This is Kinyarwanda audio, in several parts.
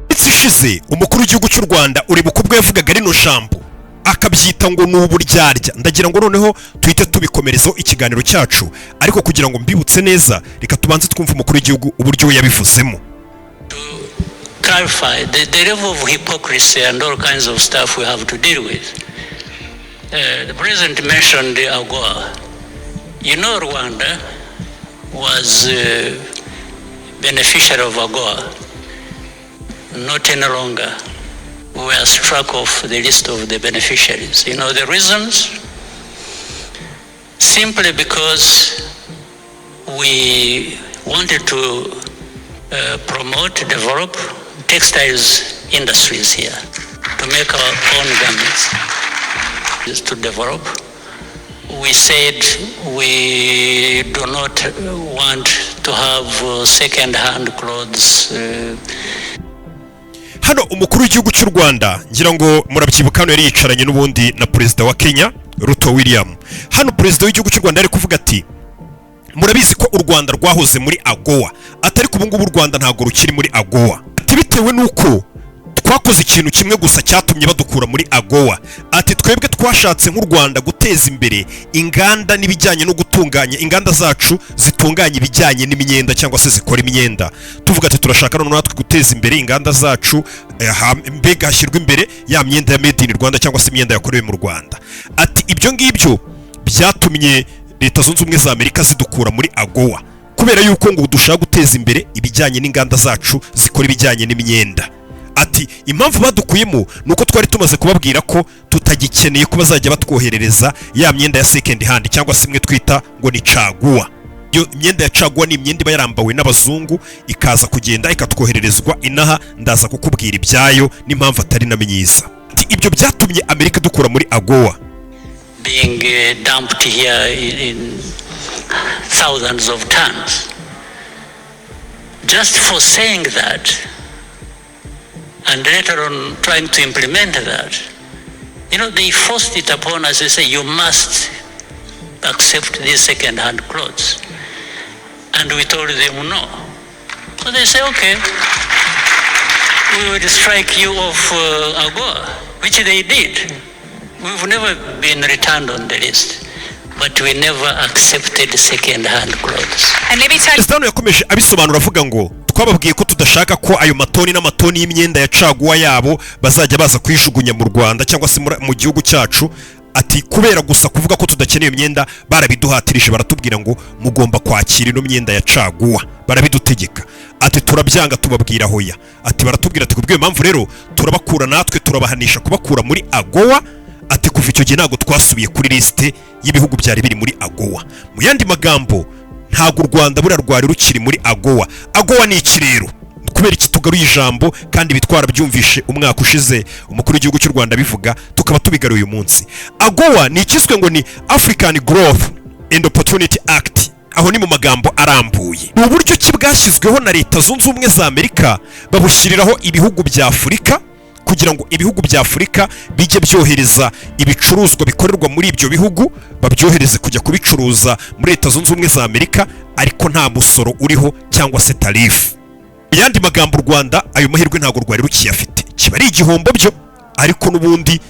ishize umukuru w'igihugu cy'u Rwanda uri bukubwe yavugaga rino jambo akabyita ngo nuburyarya. Ndagira ngo noneho tuhite tubikomerezo ikiganiro cyacu, ariko kugira ngo mbibutse neza reka tubanze twumva umukuru w'igihugu uburyo yabivuzemo. Clarify the level of hypocrisy and all kinds of stuff we have to deal with. The president mentioned the AGOA. You know, Urwanda was beneficiary of AGOA. Not any longer. We were struck off the list of the beneficiaries. You know the reasons? Simply because we wanted to promote, develop textiles industries here, to make our own garments, to develop. We said we do not want to have second-hand clothes. Hano umukuru w'igihugu cy'u Rwanda ngira ngo murabyibuka hano yari yicaranye n'ubundi na perezida wa Kenya Ruto William. Hano perezida w'igihugu cy'u Rwanda yari kuvuga ati murabizi ko u Rwanda rwahoze muri AGOA, atari ku bungu u Rwanda ntago rukiri muri AGOA. Ati bitewe nuko twakoze ikintu kimwe gusa cyatumye badukura muri AGOA. Ati twebwe twashatse nk'u Rwanda guteza imbere inganda n'ibijyanye no gutunganya inganda zacu zitunganya ibijyanye n'imyenda cyangwa se zikora imyenda. Tuvuga ati turashaka none natwe guteza imbere inganda zacu, mbega hashyirwa imbere ya myenda ya made in Rwanda cyangwa se imyenda yakorewe mu Rwanda. Ati ibyo ngibyo byatumye Leta Zunze Ubumwe za Amerika zidukura muri AGOA kubera yuko ngo dushaka guteza imbere ibijyanye n'inganda zacu zikora ibijyanye n'imyenda. Ati impamvu badukuyemo nuko twari tumaze kubabwira ko tutagikeneye ko bazajya batwoherereza ya myenda ya second hand cyangwa se imwe twita ngo ni caguwa. Iyo myenda ya caguwa ni imyenda iba yarambawe n'abazungu ikaza kugenda ikatwohererezwa inaha, ndaza kukubwira ibyayo n'impamvu atari na myiza. Ati ibyo byatumye Amerika dukura muri AGOA. Being dumped here in thousands of tons. Just for saying that, and later on trying to implement that, you know, they forced it upon us. They say, you must accept these second-hand clothes. And we told them no. So they say, okay, we will strike you off AGOA, which they did. We've never been returned on the list, but we never accepted second-hand clothes. And maybe Stano yakomeje abisobanura avuga ngo twababwiye ko tudashaka ko ayo matoni n'amatoni y'imyenda ya caguwa yabo bazajya baza kwishugunya mu Rwanda cyangwa se mu gihugu cyacu. Ati kubera gusa kuvuga ko tudakeneye imyenda barabiduhatirije, baratubwira ngo mugomba kwakira ino myenda ya caguwa, barabidutegeka. Ati turabyanga tubabwira hoya. Ati baratubwira ati kubwiye impamvu rero turabakura natwe turabahanisha kubakura muri AGOA. Ati kuva icyo gihe ntago twasubiye kuri liste y'ibihugu byari biri muri AGOA. Mu yandi magambo ntago u Rwanda burarwari rukiri muri AGOA. AGOA ni iki rero? Kubera iki tugaruye ijambo kandi bitwara byumvishe umwaka ushize umukuru w'igihugu cy'u Rwanda bivuga tukaba tubigaruye uyu munsi. AGOA ni ikiswe ngo ni African Growth and Opportunity Act. Aho ni mu magambo arambuye. Ni uburyo ki bwashyizweho na Leta Zunze Ubumwe za Amerika babushyiriraho ibihugu bya Afurika kugira ngo ibihugu bya Afurika bijye byohereza ibicuruzwa bikorerwa muri ibyo bihugu babyohereze kujya kubicuruza muri Leta Zunze Ubumwe za Amerika, ariko nta musoro uriho cyangwa se tariff. Yandi magambo u Rwanda ayo mahirwe ntago rwari rukiyafite, kiba ari igihombo byo, ariko nubundi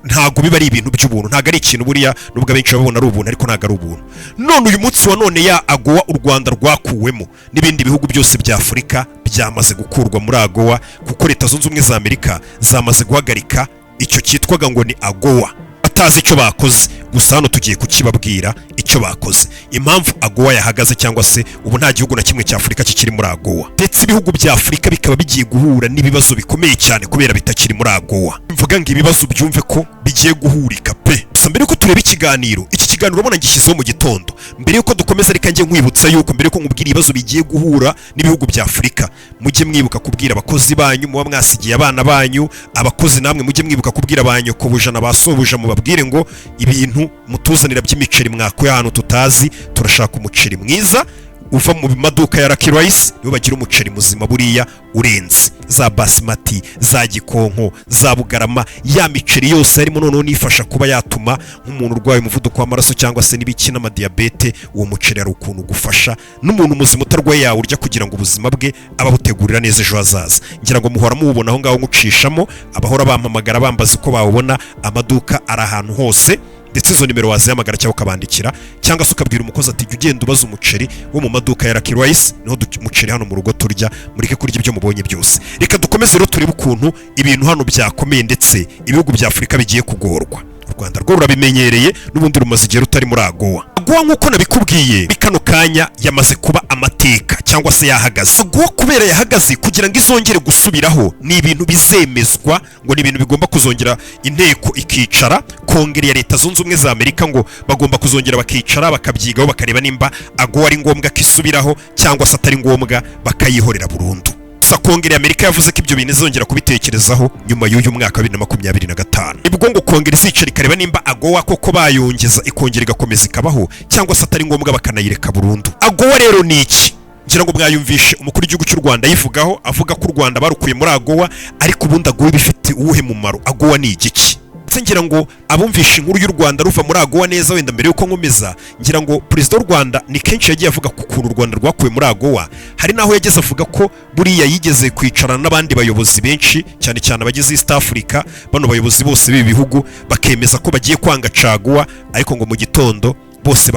ntago biba ari ibintu by'ubuntu, ntago ari ikintu buriya nubwo abenshi babona ari ubuntu, ariko ntago ari ubuntu. None uyu munsi wa none ya AGOA u Rwanda rwakuwemo n'ibindi bihugu byose bya Afurika byamaze gukurwa muri AGOA kuko Leta Zunze Ubumwe za Amerika zamaze guhagarika icyo cyitwaga ngo ni AGOA. Atazi icyo bakoze, gusa hano tugiye kukibabwira icyo bakoze, impamvu AGOA yahagaze cyangwa se ubu nta gihugu na kimwe cya Afurika kikiri muri AGOA. Ndetse ibihugu bya Afurika bikaba bigiye guhura n'ibibazo bikomeye cyane kubera bitakiri muri AGOA. Mvuga ngo ibibazo byumve ko bigiye guhurika pe. Gusa mbere yuko tureba ikiganiro urabona ngishyizeho mu gitondo, mbere yuko dukomeza reka njye nkwibutsa yuko mbere yuko nkubwira ibibazo bigiye guhura n'ibihugu bya Afurika, mujye mwibuka kubwira abakozi banyu muba mwasigiye abana banyu, abakozi namwe mujye mwibuka kubwira banyu ko bujana basobuja mubabwire ngo ibintu mutuzanira by'imiceri mwakuye ahantu tutazi, turashaka umuceri mwiza uva mu maduka ya Lucky Rice nibo bagira umuceri muzima buriya urenze za basmati, za gikonko, za bugarama, ya miceri yose harimo noneho nifasha kuba yatuma nk'umuntu urwaye umuvuduko w'amaraso cyangwa se n'ibiki n'amadiabete, uwo muceri ari ukuntu gufasha n'umuntu muzima utarwaye yawe urya kugira ngo ubuzima bwe ababutegurira neza ejo hazaza. Ngira ngo muhora mubona aho ngaho ngucishamo, abahora bampamagara bambaza uko bawubona, amaduka ari ahantu hose, ndetse izo nimero wazihamagara cyangwa ukabandikira, cyangwa se ukabwira umukozi ati jya ugenda ubaza umuceri wo mu maduka ya Lucky Rice, niho umuceri hano mu rugo turya, mureke kurya ibyo mubonye byose. Reka dukomeze rero turebe ukuntu ibintu hano byakomeye ndetse ibihugu bya Afurika bigiye kugorwa. U Rwanda rwo rurabimenyereye n'ubundi rumaze igihe rutari muri AGOA. AGOA nk'uko nabikubwiye bikano kanya yamaze kuba amateka cyangwa se yahagaze. AGOA kubera yahagaze kugira ngo izongere gusubiraho ni ibintu bizemezwa, ngo ni ibintu bigomba kuzongera inteko ikicara, kongere ya Leta Zunze Ubumwe za Amerika ngo bagomba kuzongera bakicara bakabyigaho bakareba nimba AGOA ari ngombwa kisubiraho cyangwa se atari ngombwa bakayihorera burundu. Kongere Amerika yavuze ko ibyo bintu izongera kubitekerezaho nyuma y'uyu mwaka wa 2025. Ibwo ngo kongere isicara ikareba nimba AGOA koko bayongeza ikongera igakomeza ikabaho cyangwa se atari ngombwa bakanayireka burundu. AGOA rero ni iki? Ngira ngo mwayumvishe umukuru w'igihugu cy'u Rwanda yivugaho, avuga ko u Rwanda barukuye muri AGOA, ariko ubundi AGOA bifite uwuhe mumaro? AGOA ni igiki? Ngira ngo abumvishe inkuru y'u Rwanda ruva muri AGOA neza, wenda mbere yuko nkomeza, ngira ngo perezida w'u Rwanda ni kenshi yagiye avuga ku kuntu u Rwanda rwakuwe muri AGOA. Hari naho yageze avuga ko buriya yigeze kwicarana n'abandi bayobozi benshi, cyane cyane abagize East Africa, bano bayobozi bose b'ibi bihugu bakemeza ko bagiye kwanga AGOA, ariko ngo mu gitondo bose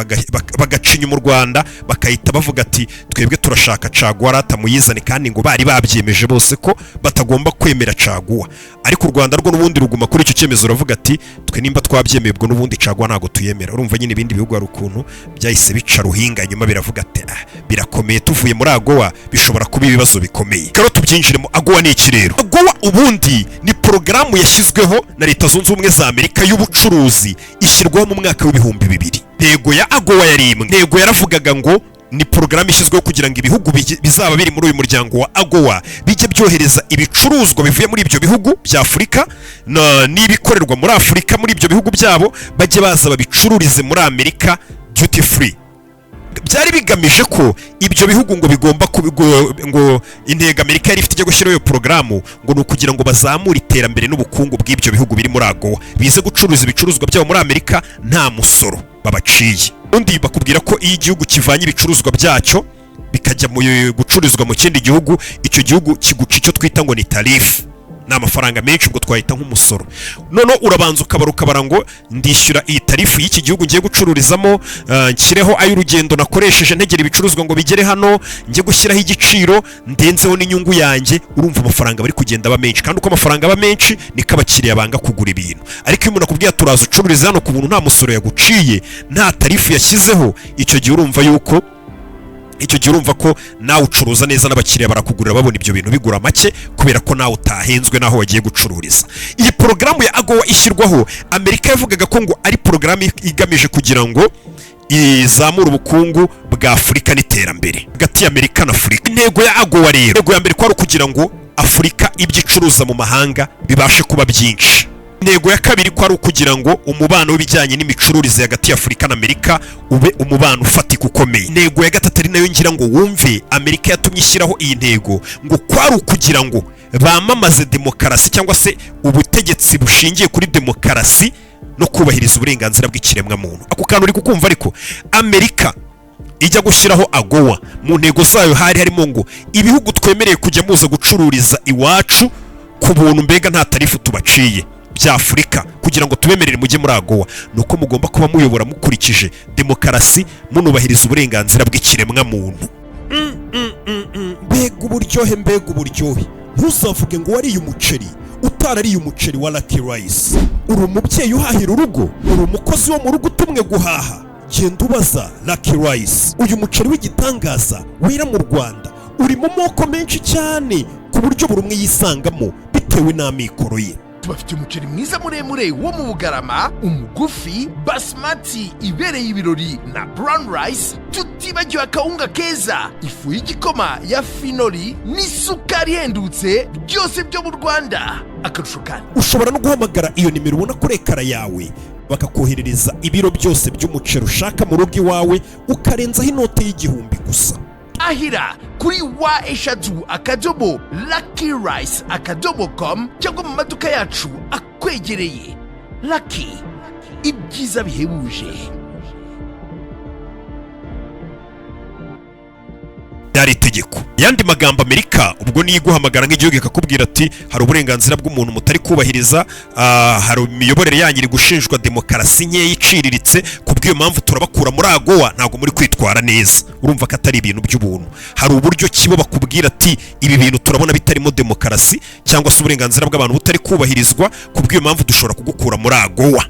bagacinya mu Rwanda bakahita bavuga ati twebwe turashaka AGOA rata muyizane, kandi ngo bari babyemeje bose ko batagomba kwemera AGOA. Ariko u Rwanda rwo n'ubundi ruguma kuri icyo cyemezo, ravuga ati twe nimba twabyemeye ubwo n'ubundi AGOA ntago tuyemera. Urumva nyine ibindi bihugu hari ukuntu byahise bica ruhinga nyuma biravuga ati birakomeye, tuvuye muri AGOA bishobora kuba ibibazo bikomeye. Karo tubyinjiremo. AGOA ni iki rero? AGOA ubundi ni porogaramu yashyizweho na Leta Zunze Ubumwe za Amerika y'ubucuruzi, ishyirwaho mu mwaka w'ibihumbi 2000. Ntego ya AGOA yari imwe. Ntego yaravugaga ngo ni porogaramu ishyizweho kugira ngo ibihugu bizaba biri muri uyu muryango wa AGOA bijye byohereza ibicuruzwa bivuye muri ibyo bihugu bya Afurika n'ibikorerwa muri Afurika muri ibyo bihugu byabo, bajye baza babicururize muri Amerika duty free. Byari bigamije ko ibyo bihugu ngo bigomba ngo intego Amerika yari ifite gushyiraho iyo porogaramu ngo ni ukugira ngo bazamure iterambere n'ubukungu bw'ibyo bihugu biri muri AGOA, bize gucuruza ibicuruzwa byabo muri Amerika nta musoro babaciye. Undi bakubwira ko iyo igihugu kivanye ibicuruzwa byacyo bikajya mu gucururizwa mu kindi gihugu, icyo gihugu kiguca icyo twita ngo ni tariff, ni amafaranga menshi ubwo twahita nk'umusoro. Noneho urabanza ukabara ngo ndishyura iyi tarifu y'iki gihugu ngiye gucururizamo, nshyireho ay'urugendo nakoresheje ntegera ibicuruzwa ngo bigere hano, njye gushyiraho igiciro ndenzeho n'inyungu yanjye. Urumva amafaranga bari kugenda aba menshi, kandi uko amafaranga aba menshi niko abakiriya banga kugura ibintu. Ariko iyo umuntu akubwiye turaza ucururiza hano ku buntu nta musoro yaguciye, nta tarifu yashyizeho, icyo gihe urumva ko nawe ucuruza neza n'abakiriya barakugurira babona ibyo bintu bigura make, kubera ko nawe utahenzwe naho wagiye gucururiza. Iyi porogaramu ya AGOA ishyirwaho, Amerika yavugaga ko ngo ari porogaramu igamije kugira ngo izamura ubukungu bwa Afurika n'iterambere hagati ya Amerika na Afurika. Intego ya AGOA rero, intego ya mbere kwari ukugira ngo Afurika ibyo icuruza mu mahanga bibashe kuba byinshi. Intego ya kabiri ko ari ukugira ngo umubano w'ibijyanye n'imicururize hagati ya Afurika na Amerika ube umubano ufatika ukomeye. Intego ya gatatu ari nayo ngira ngo wumve Amerika yatumye ishyiraho iyi ntego, ngo kwari ukugira ngo bamamaze demokarasi cyangwa se ubutegetsi bushingiye kuri demokarasi no kubahiriza uburenganzira bw'ikiremwa muntu. Ako kantu uri kukumva? Ariko Amerika ijya gushyiraho AGOA, mu ntego zayo hari harimo ngo ibihugu twemereye kujya muza gucururiza iwacu ku buntu, mbega nta tarifu tubaciye bya Afurika, kugira ngo tubemerere mujye muri AGOA, nuko mugomba kuba muyobora mukurikije demokarasi, munubahiriza uburenganzira bw'ikiremwa muntu. Mbega uburyohe. Ntuzavuge ngo wariye umuceri utarariye umuceri wa Lucky Rice. Uri umubyeyi uhahira urugo, uri umukozi wo mu rugo utumwe guhaha, genda ubaza Lucky Rice. Uyu muceri w'igitangaza wera mu Rwanda uri mu moko menshi cyane ku buryo buri umwe yisangamo bitewe n'amikoro ye. Tubafite umuceri mwiza muremure wo mu Bugarama, umugufi, basmati ibereye ibirori na brown rice, tutibagiwe akawunga keza, ifu y'igikoma ya finoli n'isukari ihendutse, byose byo mu Rwanda. Akarusho kandi ushobora no guhamagara iyo nimero ubona kuri ekara yawe bakakoherereza ibiro byose by'umuceri ushaka mu rugo iwawe, ukarenzaho inote y'igihumbi gusa. hahira kuri wa@luckyrice.com cyangwa mu maduka yacu akwegereye. Lucky, ibyiza bihebuje. Yari itegeko. Yandi magambo Amerika ubwo niyo iguhamagara nk'igihugu ikakubwira ati hari uburenganzira bw'umuntu mutari kubahiriza, hari imiyoborere yanyu iri gushinjwa demokarasi nkeya iciriritse, kubw'iyo mpamvu turabakura muri AGOA, ntabwo muri kwitwara neza. Urumva ko atari ibintu by'ubuntu. Hari uburyo kibo bakubwira ati ibi bintu turabona bitarimo demokarasi cyangwa se uburenganzira bw'abantu butari kubahirizwa, kubw'iyo mpamvu dushobora kugukura muri AGOA.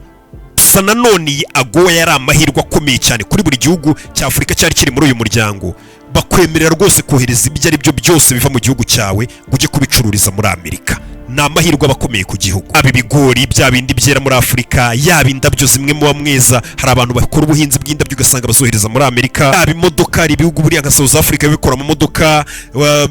Gusa nanone iyi AGOA yari amahirwe akomeye cyane kuri buri gihugu cya Afurika cyari kiri muri uyu muryango. Bakwemerera rwose kohereza ibyo ari byo byose biva mu gihugu cyawe ngo ujye kubicururiza muri Amerika. Ni amahirwe abakomeye ku gihugu. Aba ibigori bya bindi byera muri Afurika, yaba indabyo zimwe muba mweza, hari abantu bakora ubuhinzi bw'indabyo ugasanga bazohereza muri Amerika. Yaba imodoka, hari ibihugu buriya nka South Africa bikora amamodoka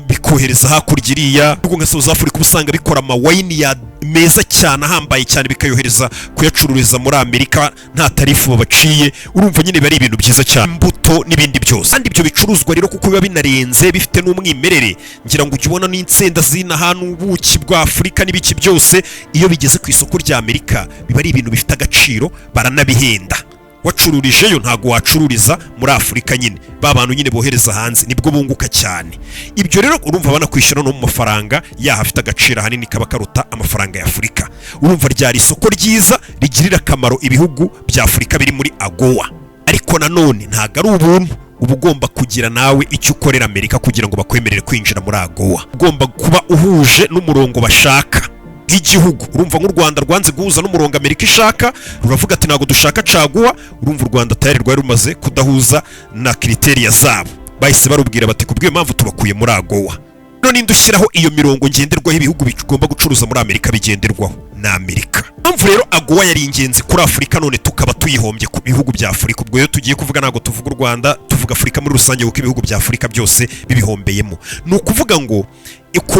bikohereza hakurya iriya. Ibihugu nka South Africa usanga bikora amawayini ya meza cyane ahambaye cyane bikayohereza kuyacururiza muri Amerika nta tarifu babaciye. Urumva nyine bari ibintu byiza cyane, imbuto n'ibindi byose. Kandi ibyo bicuruzwa rero kuko biba binarenze bifite n'umwimerere, ngira ngo ukibona n'insenda zina hano ubuki bwa Afurika n'ibiki byose, iyo bigeze ku isoko rya Amerika biba ari ibintu bifite agaciro, baranabihenda. Wacururijeyo ntago wacururiza muri Afurika nyine, ba bantu nyine bohereza hanze nibwo bunguka cyane. Ibyo rero urumva banakwishyura no mu mafaranga yahafite agaciro hanini kaba karuta amafaranga ya Afurika. Urumva ryari isoko ryiza rigirira akamaro ibihugu bya Afurika biri muri AGOA. Ariko nanone ntago ari ubuntu, uba ugomba kugira nawe icyo ukorera Amerika kugira ngo bakwemerere kwinjira muri AGOA. Ugomba kuba uhuje n'umurongo bashaka nk'igihugu. Urumva nk'u Rwanda rwanze guhuza n'umurongo Amerika ishaka, ruravuga ati ntago dushaka caguwa. Urumva u Rwanda tayari rwari rumaze kudahuza na kriteriya zabo, bahise barubwira bati kubw'iyo mpamvu tubakuye muri AGOA. None ndushyiraho iyo mirongo ngenderwaho ibihugu bigomba gucuruza muri Amerika bigenderwaho na Amerika. Mpamvu rero AGOA yari ingenzi kuri Afurika, none tukaba tuyihombye ku bihugu bya Afurika. Ubwo iyo tugiye kuvuga ntago tuvuga u Rwanda, tuvuga Afurika muri rusange kuko ibihugu bya Afurika byose bibihombeyemo. Ni ukuvuga ngo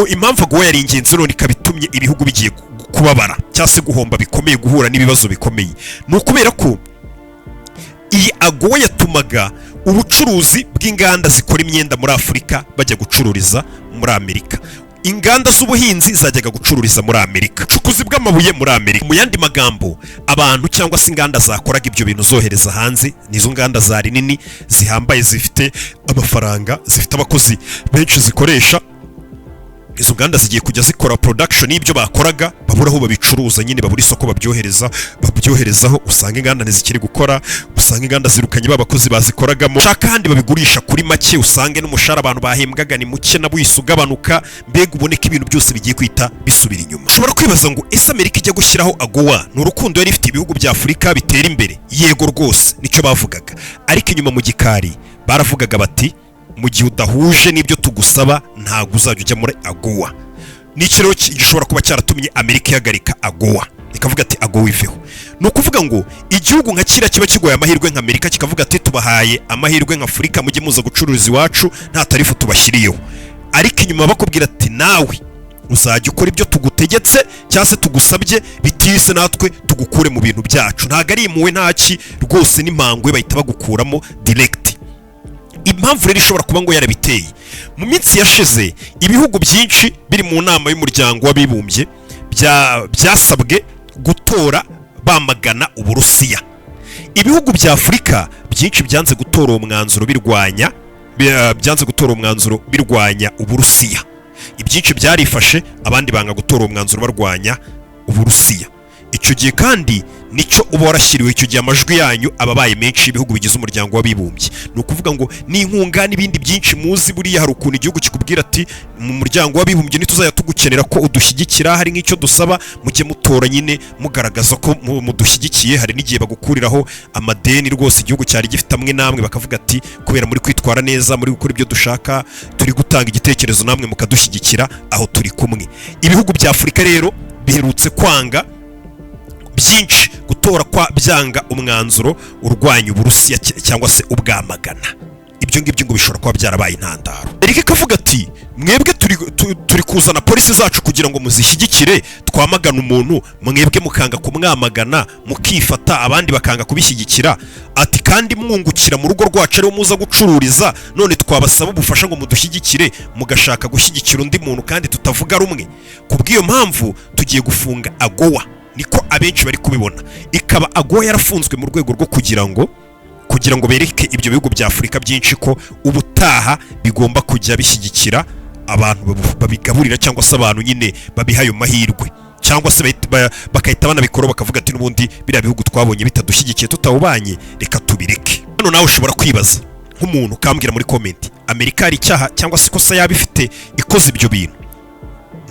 impamvu AGOA yari ingenzi none ikabitumye ibihugu bigiye kubabara cyangwa se guhomba bikomeye, guhura n'ibibazo bikomeye. Ni ukubera ko iyi AGOA yatumaga ubucuruzi bw'inganda zikora imyenda muri Afurika bajya gucururiza muri Amerika. Inganda z'ubuhinzi zajyaga gucururiza muri Amerika, ubucukuzi bw'amabuye muri Amerika. Mu yandi magambo, abantu cyangwa se inganda zakoraga ibyo bintu zohereza hanze, nizo nganda zari nini zihambaye, zifite amafaranga, zifite abakozi benshi zikoresha. Izo nganda zigiye kujya zikora production y'ibyo bakoraga, babura aho babicuruza nyine, babura isoko babyoherezaho. Usanga inganda ntizikiri gukora, usanga inganda zirukanye babakozi bazikoragamo, shaka handi babigurisha kuri make, usange n'umushara abantu bahembwaga ni muke na bwise ugabanuka. Mbega uboneka ibintu byose bigiye kwita bisubira inyuma. Ushobora kwibaza ngo ese Amerika ijya gushyiraho AGOA ni urukundo yari ifite ibihugu bya Afurika bitera imbere? Yego rwose nicyo bavugaga, ariko inyuma mu gikari baravugaga bati mu gihe udahuje n'ibyo tugusaba ntabwo uzajya ujya muri AGOA. Ni ikirero gishobora kuba cyaratumye Amerika ihagarika AGOA, ikavuga ati AGOA iveho. Ni ukuvuga ngo igihugu nka kira kiba kigoye amahirwe nka Amerika kikavuga ati tubahaye amahirwe nka Afurika, mujye muza gucururiza iwacu nta tarifu tubashyiriyeho. Ariko inyuma bakubwira ati nawe uzajya ukora ibyo tugutegetse cyangwa se tugusabye, bitise natwe tugukure mu bintu byacu. Ntago ari impuhwe ntaki rwose, n'impangwe bahita bagukuramo direct. Impamvu rero ishobora kuba ngo yarabiteye, mu minsi yashize ibihugu byinshi biri mu nama y'umuryango w'abibumbye byasabwe gutora bamagana Uburusiya. Ibihugu bya Afurika byinshi byanze gutora umwanzuro birwanya Uburusiya. Ibyinshi byarifashe, abandi banga gutora umwanzuro barwanya Uburusiya. Icyo gihe kandi nicyo uba warashyiriwe, icyo gihe amajwi yanyu ababaye menshi ibihugu bigize umuryango w'abibumbye. Ni ukuvuga ngo n'inkunga n'ibindi byinshi muzi, buriya hari ukuntu igihugu kikubwira ati mu muryango w'abibumbye ntituzajya tugukenera ko udushyigikira, hari nk'icyo dusaba mujye mutora nyine mugaragaza ko mudushyigikiye. Hari n'igihe bagukuriraho amadeni rwose igihugu cyari gifite amwe namwe, bakavuga ati kubera muri kwitwara neza, muri gukora ibyo dushaka, turi gutanga igitekerezo namwe mukadushyigikira, aho turi kumwe. Ibihugu bya Afurika rero biherutse kwanga byinshi gutora kwa byanga umwanzuro urwanya Uburusiya cyangwa se ubwamagana. ibyo ngibyo ngo bishobora kuba byarabaye intandaro. Eric akavuga ati mwebwe turi kuzana polisi zacu kugira ngo muzishyigikire, twamagana umuntu mwebwe mukanga kumwamagana mukifata abandi bakanga kubishyigikira, ati kandi mwungukira mu rugo rwacu ariho muza gucururiza, none twabasaba ubufasha ngo mudushyigikire mugashaka gushyigikira undi muntu kandi tutavuga rumwe. Kubw'iyo mpamvu tugiye gufunga AGOA, niko abenshi bari kubibona. Ikaba AGOA yarafunzwe mu rwego rwo kugira ngo bereke ibyo bihugu bya Afurika byinshi ko ubutaha bigomba kujya bishyigikira abantu babigaburira cyangwa se abantu nyine babihaye mahirwe, cyangwa se bakahita banabikora bakavuga ati n'ubundi biriya bihugu twabonye bitadushyigikiye tutawubanye reka tubireke. Hano nawe ushobora kwibaza nk'umuntu ukambwira muri comment, Amerika hari icyaha cyangwa se ikosa yaba ifite ikoze ibyo bintu?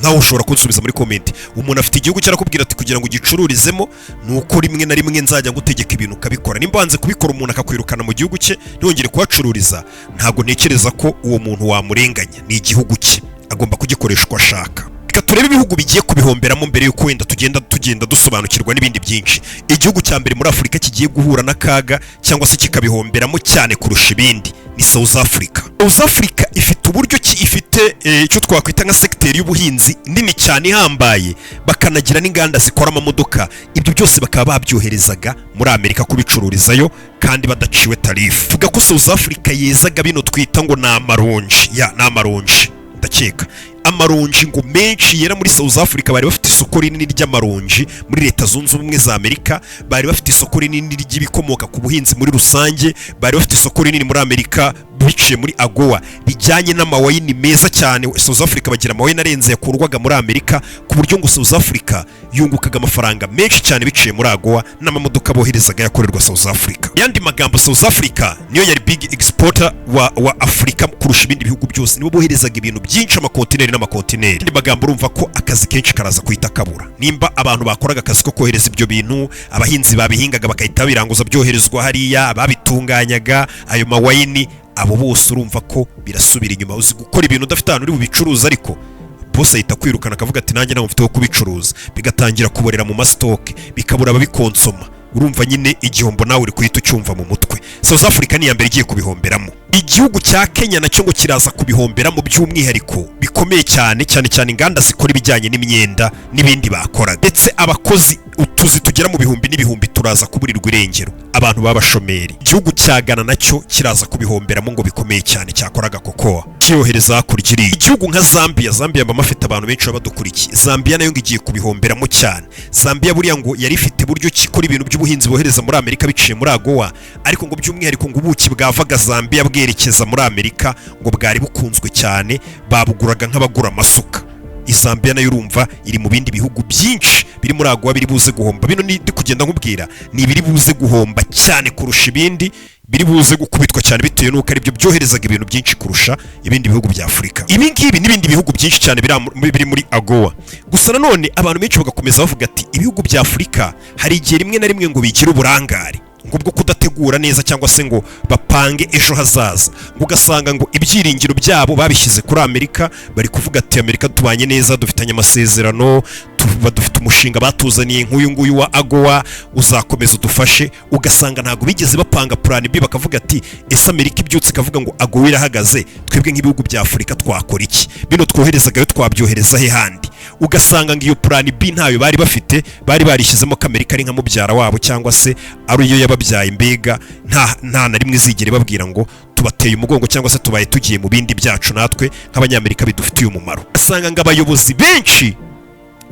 Nawe ushobora kunsubiza muri comment. Umuntu afite igihugu cyarakubwira ati kugira ngo ugicururizemo nuko rimwe na rimwe nzajya ngutegeka ibintu ukabikora, nimba wanze kubikora umuntu akakwirukana mu gihugu cye ntiyongere kuhacururiza, ntabwo ntekereza ko uwo muntu wamurenganya. Ni igihugu cye, agomba kugikoresha uko ashaka. Reka turebe ibihugu bigiye kubihomberamo mbere yuko wenda tugenda dusobanukirwa n'ibindi byinshi. Igihugu cya mbere muri Afurika kigiye guhura n'akaga cyangwa se kikabihomberamo cyane kurusha ibindi ni South Africa. South Africa ifite uburyo ki ifite icyo twakwita nka secteur y'ubuhinzi nini cyane ihambaye, bakanagira n'inganda zikora amamodoka. Ibyo byose bakaba babyoherezaga muri Amerika kubicururizayo kandi badaciwe tariff. Vuga ko South Africa yezaga bino twita ngo na amaronji, ndakeka amaronji ngo menshi yera muri South Africa. Bari bafite isoko rinini ry'amaronji muri Leta Zunze Ubumwe za Amerika, bari bafite isoko rinini ry'ibikomoka ku buhinzi muri rusange, bari bafite isoko rinini muri Amerika biciye muri AGOA bijyanye n'amawayini meza cyane. South Africa bagira amawayini arenze yakurwaga muri Amerika ku buryo ngo South Africa yungukaga amafaranga menshi cyane biciye muri AGOA n'amamodoka boherezaga yakorerwa South Africa. Yandi magambo, South Africa niyo yari big exporter wa Afrika kurusha ibindi bihugu byose, nibo boherezaga ibintu byinshi amakontineri n'amakontineri. Yandi magambo, urumva ko akazi kenshi karaza kuhita kabura. Nimba abantu bakoraga akazi ko kohereza ibyo bintu, abahinzi babihingaga bakahita biranguza byoherezwa hariya, ababitunganyaga ayo mawayini, abo bose urumva ko birasubira inyuma. Uzi gukora ibintu udafite ahantu uri bubicuruza, ariko bose ahita kwirukana akavuga ati nanjye nawe mfite wo kubicuruza, bigatangira kuborera mu mastoke, bikabura ababikonsoma. Urumva nyine igihombo nawe uri kuhita ucyumva mu mutwe. South Africa ni ya mbere igiye kubihomberamo. Igihugu cya Kenya nacyo ngo kiraza kubihomberamo by'umwihariko bikomeye cyane inganda zikora ibijyanye n'imyenda n'ibindi bakora, ndetse abakozi utuzi tugera mu bihumbi n'ibihumbi turaza kuburirwa irengero, abantu babashomeri. Igihugu cya Ghana nacyo kiraza kubihomberamo ngo bikomeye cyane, cyakoraga kokoa kiyohereza hakurya. Igihugu nka Zambia mba mafite abantu benshi babadukurikiye. Zambia nayo ngiye kubihomberamo cyane. Zambia buriya ngo yari ifite buryo kikora ibintu by'ubuhinzi bohereza muri Amerika biciye muri AGOA, ariko ngo by'umwihariko ngo ubuki bwavaga Zambia bwerekeza muri Amerika ngo bwari bukunzwe cyane, babuguraga nk'abagura amasuka. Zambia nayo urumva iri mu bindi bihugu byinshi biri muri AGOA biri buze guhomba. Bino ni kugenda nkubwira ni biri buze guhomba cyane kurusha ibindi, biri buze gukubitwa cyane bitewe n'uko ari byo byoherezaga ibintu byinshi kurusha ibindi bihugu bya Afurika. Ibi ngibi n'ibindi bihugu byinshi cyane biri muri AGOA. Gusa nanone abantu benshi bagakomeza bavuga ati ibihugu bya Afurika hari igihe rimwe na rimwe ngo bigira uburangare ngo bwo kudategura neza cyangwa se ngo bapange ejo hazaza, ngo ugasanga ngo ibyiringiro byabo babishyize kuri Amerika. Bari kuvuga ati Amerika tubanye neza, dufitanye amasezerano, dufite umushinga batuzaniye nk'uyu nguyu wa AGOA uzakomeza udufashe. Ugasanga ntabwo bigeze bapanga plan B, bakavuga ati ese Amerika ibyutse ikavuga ngo AGOA irahagaze, twebwe nk'ibihugu bya Afurika twakora iki? Bino twoherezagayo twabyohereza he handi? Ugasanga ngo iyo plan B ntayo bari bafite, bari barishyizemo ko Amerika ari nka mubyara wabo cyangwa se ari yo yababyaye. Mbega nta na rimwe zigere babwira ngo tubateye umugongo cyangwa se tubaye tugiye mu bindi byacu natwe nk'abanyamerika bidufitiye umumaro. Ugasanga ngo abayobozi benshi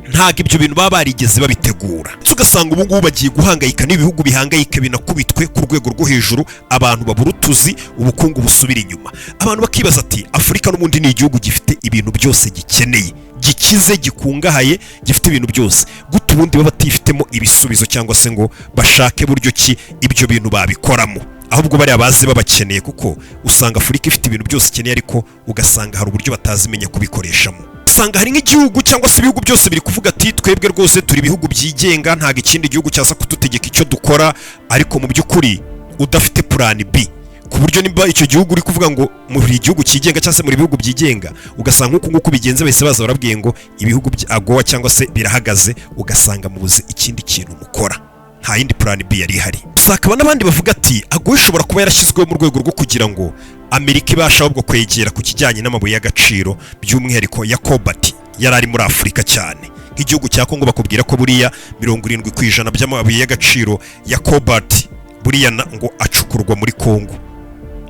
ntago ibyo bintu baba barigeze babitegura. Ugasanga ubu ngubu bagiye guhangayika n'ibihugu bihangayika binakubitwe ku rwego rwo hejuru, abantu babura utuzi, ubukungu busubira inyuma. Abantu bakibaza ati Afurika n'ubundi ni igihugu gifite ibintu byose gikeneye, gikize, gikungahaye, gifite ibintu byose, gute ubundi baba batifitemo ibisubizo cyangwa se ngo bashake buryo ki ibyo bintu babikoramo? Ahubwo bari abazi babakeneye, kuko usanga Afurika ifite ibintu byose ikeneye, ariko ugasanga hari uburyo batazimenya kubikoreshamo. Usanga hari nk'igihugu cyangwa se ibihugu byose biri kuvuga ati twebwe rwose turi ibihugu byigenga, ntago ikindi gihugu cyaza kudutegeka icyo dukora, ariko mu by'ukuri udafite plan B, ku buryo nimba icyo gihugu uri kuvuga ngo muri igihugu cyigenga cyangwa se muri bihugu byigenga, ugasanga nk'uko bigenze bahise baza barabwiye ngo ibihugu bya AGOA cyangwa se birahagaze, ugasanga mubuze ikindi kintu mukora, nta yindi plan B yari ihari. Usakaba n'abandi bavuga ati AGOA ishobora kuba yarashyizweho mu rwego rwo kugira ngo Amerika ibasha ahubwo kwegera ku kijyanye n'amabuye y'agaciro by'umwihariko ya cobalt yari ari muri Afurika cyane. Nk'igihugu cya Kongo bakubwira ko buriya 70% by'amabuye y'agaciro ya cobalt buriya ngo acukurwa muri Kongo.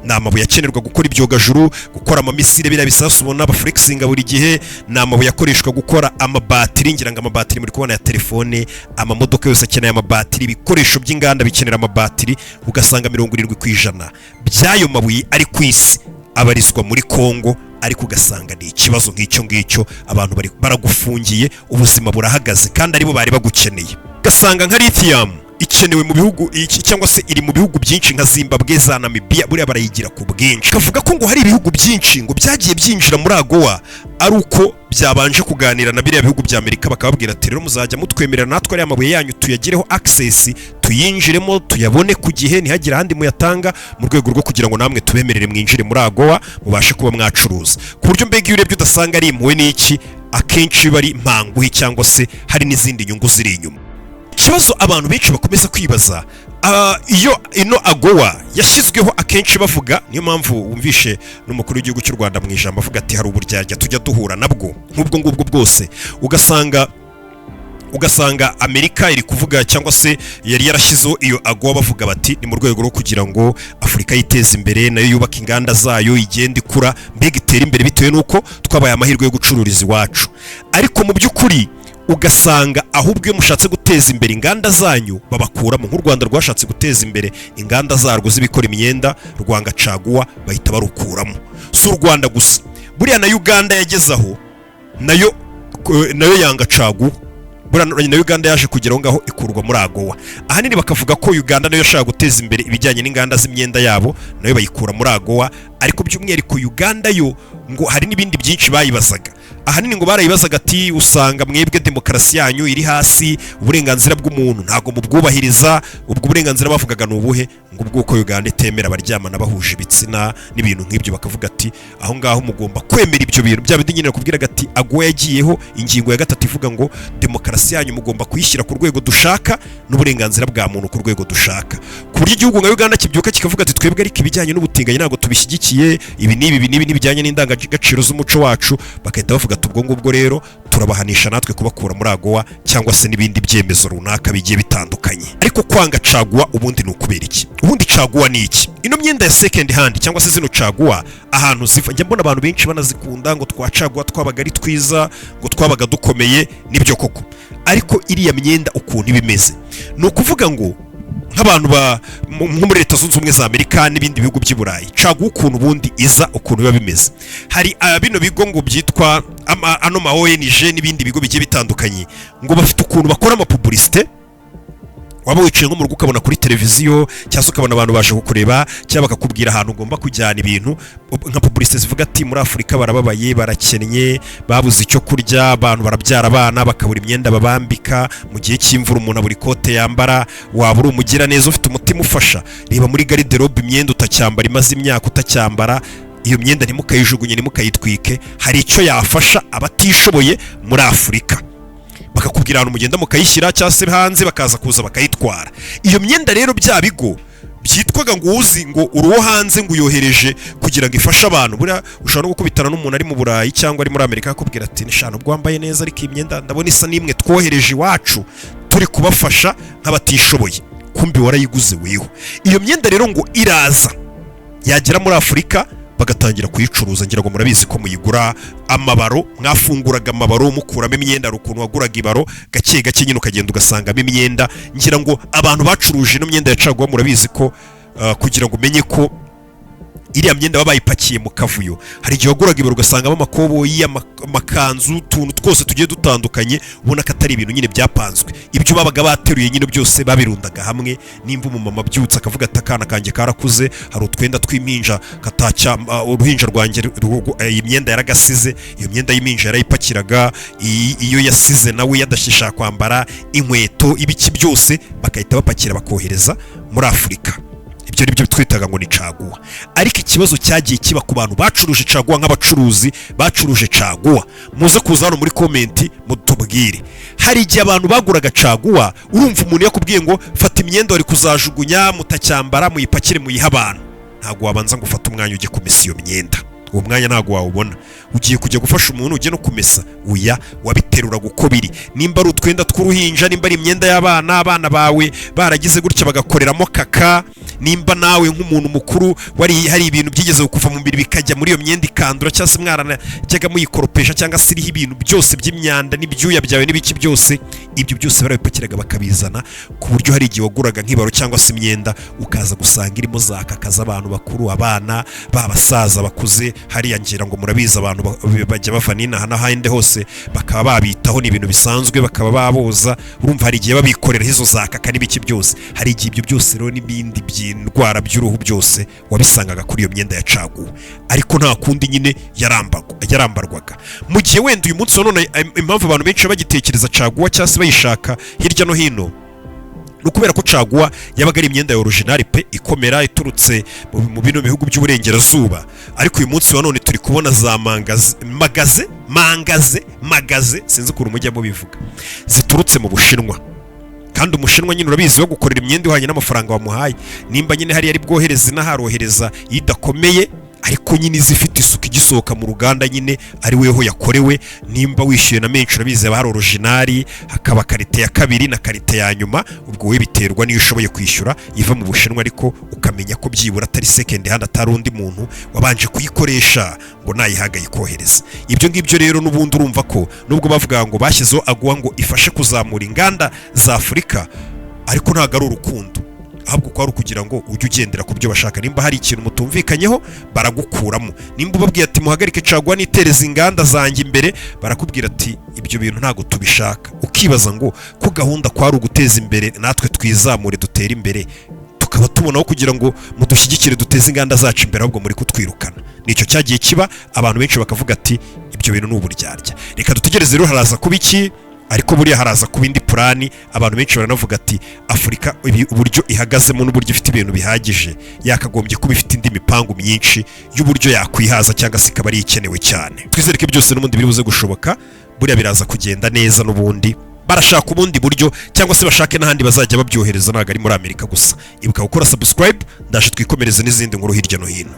Ni amabuye akenerwa gukora ibyogajuru, gukora amamisire biriya bisasu ubona abaflexinga buri gihe, ni amabuye akoreshwa gukora amabatiri, ngira ngo amabatiri muri kubona ya telefone, amamodoka yose akeneye amabatiri, ibikoresho by'inganda bikenera amabatiri, ugasanga 70% by'ayo mabuye ari ku isi abarizwa muri Kongo. Ariko ugasanga ni ikibazo nk'icyo ngicyo, abantu baragufungiye, ubuzima burahagaze kandi aribo bari bagukeneye. Ugasanga nka lithium ikenewe mu bihugu cyangwa se iri mu bihugu byinshi nka Zimbabwe, za Namibia, buriya barayigira ku bwinshi. Kavuga ko ngo hari ibihugu byinshi ngo byagiye byinjira muri AGOA ari uko byabanje kuganira na biriya bihugu bya Amerika, bakababwira ati rero muzajya mutwemerera natwe ari amabuye yanyu tuyagireho access, tuyinjiremo, tuyabone ku gihe, ntihagira ahandi muyatanga, mu rwego rwo kugira ngo namwe tubemerere mwinjire muri AGOA mubashe kuba mwacuruza. Ku buryo mbega iyo urebye udasanga ari impuhwe n'iki, akenshi bari mpanguhi cyangwa se hari n'izindi nyungu ziri inyuma. Ikibazo abantu benshi bakomeza kwibaza, iyo ino AGOA yashyizweho akenshi bavuga, niyo mpamvu wumvishe n'umukuru w'igihugu cy'u Rwanda mu ijambo avuga ati hari uburyarya tujya duhura nabwo nk'ubwo ngubwo bwose, ugasanga Amerika iri kuvuga cyangwa se yari yarashyizeho iyo AGOA bavuga bati ni mu rwego rwo kugira ngo Afurika yiteze imbere, nayo yubaka inganda zayo, igenda ikura, mbega itera imbere bitewe n'uko twabaye amahirwe yo gucururiza iwacu. Ariko mu by'ukuri ugasanga ahubwo iyo mushatse guteza imbere inganda zanyu babakuramo. Nk'u Rwanda rwashatse guteza imbere inganda zarwo z'ibikora imyenda, rwanga caguwa, bahita barukuramo. Si u Rwanda gusa, buriya na Uganda yagezaho nayo yanga caguwa, buriya na Uganda yaje kugeraho ngaho ikurwa muri AGOA. Ahanini bakavuga ko Uganda nayo yashaka guteza imbere ibijyanye n'inganda z'imyenda yabo, nayo bayikura muri AGOA. Ariko by'umwihariko Uganda yo ngo hari n'ibindi byinshi bayibazaga. Ahanini ngo barayibazaga ati usanga mwebwe demokarasi yanyu iri hasi, uburenganzira bw'umuntu ntago mubwubahiriza. Ubwo burenganzira bavugaga n'ubuhe? Ngo ubwuko Uganda itemera abaryamana bahuje ibitsina n'ibintu nk'ibyo, bakavuga ati aho ngaho mugomba kwemera ibyo bintu. Bya bindi nyine kubwiraga ati AGOA yagiyeho ingingo ya 3 ivuga ngo demokarasi yanyu mugomba kuyishyira ku rwego dushaka n'uburenganzira bwa muntu ku rwego dushaka. Ku buryo igihugu nka Uganda kibyuka kikavuga ati twebwe ariko ibijyanye n'ubutinganyi ntago tubishyigikiye, ibi n'ibijyanye n'indangagaciro z'umuco wacu, bakahita bavuga ati ubwo ngubwo rero turabahanisha natwe kubakura muri AGOA cyangwa se n'ibindi byemezo runaka bigiye bitandukanye. Ariko kwanga caguwa ubundi ni ukubera iki? Ubundi caguwa ni iki? Ino myenda ya second hand cyangwa se zino caguwa ahantu ziva, njya mbona abantu benshi banazikunda ngo twacaguwa twabaga ari twiza, ngo twabaga dukomeye, nibyo koko. Ariko iriya myenda ukuntu ibimeze, ni ukuvuga ngo nk'abantu nko muri Leta Zunze Ubumwe za Amerika n'ibindi bihugu by'i Burayi, caguwa ukuntu ubundi iza ukuntu biba bimeze. Hari bino bigo ngo byitwa ano ma ONG n'ibindi bigo bigiye bitandukanye, ngo bafite ukuntu bakora amapublicité. Waba wicaye nko mu rugo ukabona kuri televiziyo, cyangwa ukabona abantu baje kukureba, cyangwa bakakubwira ahantu ugomba kujyana ibintu nka publicité zivuga ati muri Afurika barababaye, barakennye, babuze icyo kurya, abantu barabyara abana bakabura imyenda babambika, mu gihe cy'imvura umuntu abura ikote yambara, waba uri umugira neza ufite umutima ufasha, reba muri garde-robe imyenda utacyambara imaze imyaka utacyambara, iyo myenda ntimukayijugunye ntimukayitwike, hari icyo yafasha abatishoboye muri Afurika. Bakakubwira ahantu mugenda mukayishyira cyangwa se hanze bakaza kuza bakayitwara. Iyo myenda rero bya bigo byitwaga ngo uzi ngo uruwo hanze ngo uyohereje kugira ngo ifashe abantu. Buriya ushobora no gukubitana n'umuntu ari mu Burayi cyangwa ari muri Amerika akakubwira ati nishano bwambaye neza ariko imyenda ndabona isa n'imwe twohereje iwacu turi kubafasha nk'abatishoboye, kumbi warayiguze weho. Iyo myenda rero ngo iraza yagera muri Afurika bagatangira kuyicuruza. Ngira ngo murabizi ko muyigura amabaro, mwafunguraga amabaro mukuramo imyenda, rukuntu waguraga ibaro gake gake nyine ukagenda ugasangamo imyenda. Ngira ngo abantu bacuruje no myenda yacaguwa murabizi ko kugira ngo umenye ko iriya myenda babayipakiye mu kavuyo, hari igihe waguraga ibaro ugasangamo amakoboyi, amakanzu, utuntu twose tugiye dutandukanye, ubona ko atari ibintu nyine byapanzwe. Ibyo babaga bateruye nyine byose babirundaga hamwe. Nimba umumama byutse akavuga ati akana kanjye karakuze, hari utwenda tw'impinja katacya uruhinja rwanjye iyi myenda yaragasize, iyo myenda y'impinja yarayipakiraga, iyo yasize nawe yadashisha kwambara inkweto, ibiki byose bakahita bapakira bakohereza muri Afurika. Ibyo nibyo twitaga ngo ni caguwa. Ariko ikibazo cyagiye kiba ku bantu bacuruje caguwa nk'abacuruzi bacuruje caguwa. Muze kuza hano muri comment mutubwire, hari igihe abantu baguraga caguwa, urumva umuntu yakubwiye ngo fata imyenda wari kuzajugunya mutacyambara muyipakire muyiha abantu, ntago wabanza ngo ufate umwanya ujye kumesa iyo myenda. Uwo mwanya ntago wawubona. Ugiye kujya gufasha umuntu ujye no kumesa, uya wabiterura guko biri. Nimba ari utwenda tw'uruhinja, nimba ari imyenda y'abana, abana bawe baragize gutya bagakoreramo kaka, nimba nawe nk'umuntu mukuru wari hari ibintu byigeze kuva mu mubiri bikajya muri iyo myenda ikandura, cyangwa se mwarana cyangwa muyikoropesha, cyangwa se iriho ibintu byose by'imyanda n'ibyuya byawe n'ibiki byose, ibyo byose barabipakiraga bakabizana, ku buryo hari igihe waguraga nk'ibaro cyangwa se imyenda ukaza gusanga irimo za kaka z'abantu bakuru, abana babasaza bakuze. Hariya ngira ngo murabizi abantu bajya bava n'inaha n'ahandi hose bakaba babitaho, ni ibintu bisanzwe, bakaba baboza. Urumva hari igihe babikorera izo za kaka n'ibiki byose. Hari igihe ibyo byose rero n'ibindi by'indwara by'uruhu byose wabisangaga kuri iyo myenda ya caguwa, ariko nta kundi nyine yarambarwaga. Mu gihe wenda uyu munsi none impamvu abantu benshi bagitekereza caguwa cyangwa se bayishaka hirya no hino, nukubera ko caguwa yabaga ari imyenda ya original pe ikomera iturutse mu bino bihugu by'uburengerazuba. Ariko uyu munsi wa none turi kubona za magaze sinzi ukuntu mujya mu bivuga, ziturutse mu Bushinwa. Kandi umushinwa nyine urabizi wo gukorera imyenda uhanye n'amafaranga wamuhaye. Nimba nyine hari ari bwohereza inaharohereza idakomeye, ariko nyine zifite isuku igisohoka mu ruganda nyine ari weho yakorewe. Nimba wishyuye na menshi urabizi haba hari original, hakaba karite ya kabiri na karite ya nyuma. Ubwo we biterwa niyo ushoboye kwishyura iva mu Bushinwa, ariko ukamenya ko byibura atari second hand, atari undi muntu wabanje kuyikoresha ngo nayihagaye kohereza. Ibyo ngibyo rero n'ubundi urumva ko nubwo bavuga ngo bashyizeho AGOA ngo ifashe kuzamura inganda za Afurika, ariko ntago ari urukundo, ahubwo ko ari kugira ngo ujye ugendera ku byo bashaka. Nimba hari ikintu mutumvikanyeho baragukuramo. Nimba ubabwiye ati muhagarike caguwa nitereza inganda zanjye imbere, barakubwira ati ibyo bintu ntago tubishaka. Ukibaza ngo ko gahunda kwari uguteza imbere natwe twizamure dutere imbere, tukaba tubonaho kugira ngo mudushyigikire duteze inganda zacu imbere, ahubwo muri kutwirukana. Nicyo cyagiye kiba, abantu benshi bakavuga ati ibyo bintu n'uburyarya. Reka dutegereze rero haraza kuba iki, ariko buriya haraza ku bindi plani. Abantu benshi baranavuga ati Afurika uburyo ihagazemo n'uburyo ifite ibintu bihagije, yakagombye kuba ifite indi mipango myinshi y'uburyo yakwihaza, cyangwa se ikaba ari ikenewe cyane. Twizere ko byose n'ubundi biri buze gushoboka, buriya biraza kugenda neza. N'ubundi barashaka ubundi buryo, cyangwa se bashake n'ahandi bazajya babyohereza, ntabwo ari muri Amerika gusa. Ibuka gukora subscribe, ndaje twikomereze n'izindi nkuru hirya no hino.